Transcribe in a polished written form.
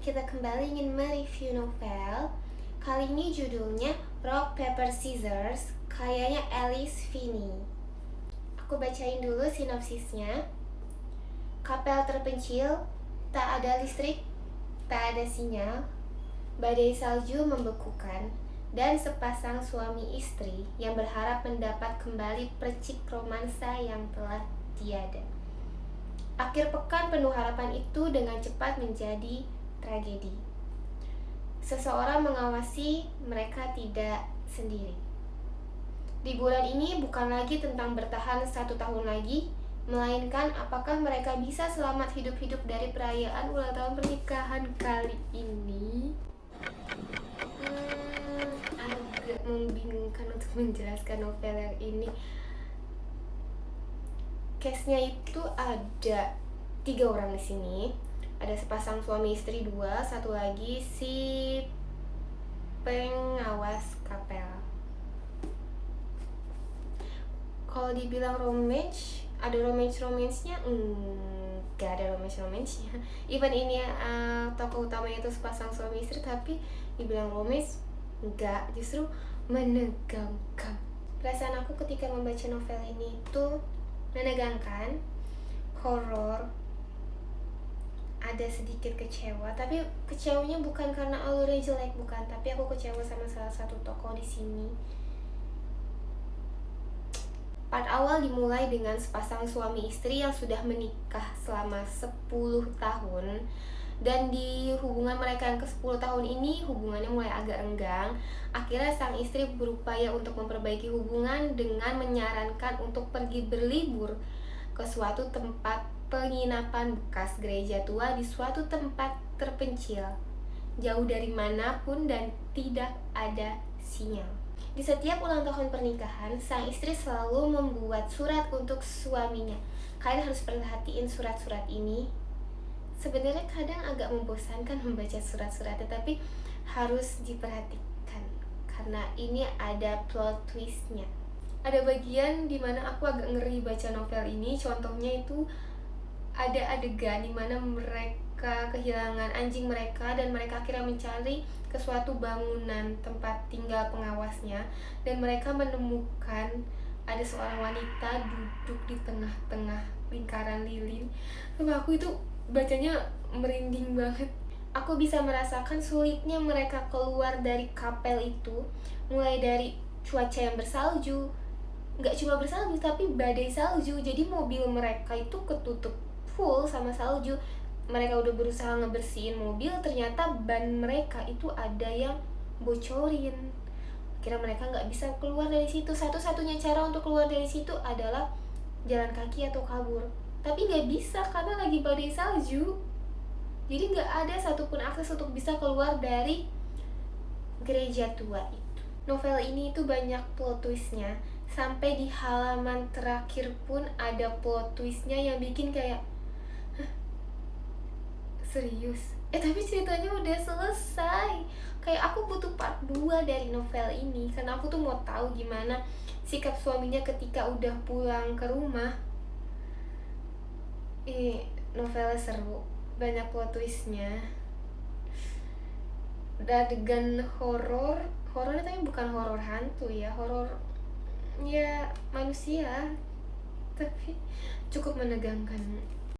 kita kembali ingin mereview novel. Kali ini judulnya Rock, Paper, Scissors, karyanya Alice Finney. Aku bacain dulu sinopsisnya. Kapel terpencil, tak ada listrik, tak ada sinyal, badai salju membekukan, dan sepasang suami istri yang berharap mendapat kembali percik romansa yang telah tiada. Akhir pekan penuh harapan itu dengan cepat menjadi tragedi. Seseorang mengawasi mereka tidak sendiri. Liburan ini bukan lagi tentang bertahan 1 tahun lagi, melainkan apakah mereka bisa selamat hidup-hidup dari perayaan ulang tahun pernikahan kali ini. Agak membingungkan untuk menjelaskan novel yang ini. Case-nya itu ada 3 orang di sini. Ada sepasang suami istri 2, satu lagi si pengawas kapel. Kalau dibilang romance, ada romance-nya? Gak ada romance-nya. Even ini tokoh utamanya itu sepasang suami istri, tapi dibilang romance, enggak, justru menegangkan. Perasaan aku ketika membaca novel ini itu menegangkan, horor, ada sedikit kecewa, tapi kecewanya bukan karena alurnya jelek, bukan, tapi aku kecewa sama salah satu tokoh di sini. Part awal dimulai dengan sepasang suami istri yang sudah menikah selama 10 tahun, dan di hubungan mereka yang ke-10 tahun ini hubungannya mulai agak renggang. Akhirnya sang istri berupaya untuk memperbaiki hubungan dengan menyarankan untuk pergi berlibur ke suatu tempat penginapan bekas gereja tua di suatu tempat terpencil, jauh dari manapun dan tidak ada sinyal. Di setiap ulang tahun pernikahan, sang istri selalu membuat surat untuk suaminya. Kalian harus perhatiin surat-surat ini. Sebenarnya kadang agak membosankan membaca surat-suratnya, tapi harus diperhatikan karena ini ada plot twistnya. Ada bagian dimana aku agak ngeri baca novel ini. Contohnya itu ada adegan dimana mereka kehilangan anjing mereka dan mereka akhirnya mencari ke suatu bangunan tempat tinggal pengawasnya, dan mereka menemukan ada seorang wanita duduk di tengah-tengah lingkaran lilin. Sama aku itu bacanya merinding banget. Aku bisa merasakan sulitnya mereka keluar dari kapel itu, mulai dari cuaca yang bersalju, nggak cuma bersalju tapi badai salju, jadi mobil mereka itu ketutup full sama salju. Mereka udah berusaha ngebersihin mobil, ternyata ban mereka itu ada yang bocorin. Akhirnya mereka nggak bisa keluar dari situ. Satu-satunya cara untuk keluar dari situ adalah jalan kaki atau kabur, tapi nggak bisa karena lagi badai salju. Jadi nggak ada satupun akses untuk bisa keluar dari gereja tua itu. Novel ini itu banyak plot twistnya. Sampai di halaman terakhir pun ada plot twistnya yang bikin kayak, hah, serius? Tapi ceritanya udah selesai. Kayak aku butuh part 2 dari novel ini, karena aku tuh mau tahu gimana sikap suaminya ketika udah pulang ke rumah. Ini novelnya seru, banyak plot twistnya. Adegan horornya tapi bukan horor hantu ya, horor ya manusia, tapi cukup menegangkan.